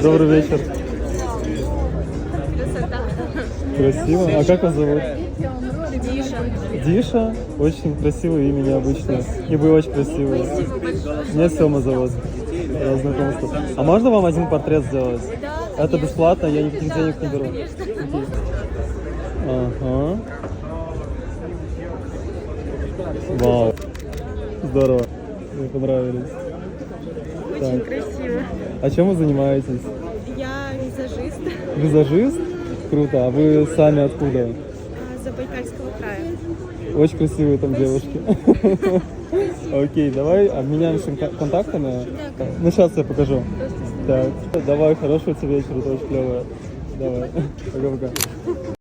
Добрый вечер. Красота. Красиво. А как вас зовут? Диша. Диша. Очень красивое имя, необычное. И вы очень красивые. Спасибо большое. Меня Сёма зовут. Рад знакомству. А можно вам один портрет сделать? Да, Это бесплатно, я никаких денег не беру. конечно. Окей. Ага. Вау. Здорово. Мне понравились. Очень Так. красиво. А чем вы занимаетесь? Я визажист Визажист? Круто. А вы сами откуда? Забайкальского края. Очень красивые там девушки. Окей, давай обменяемся контактами. Ну, сейчас я покажу. Так, давай, хорошего тебе вечера, это очень клевое. Давай, пока-пока.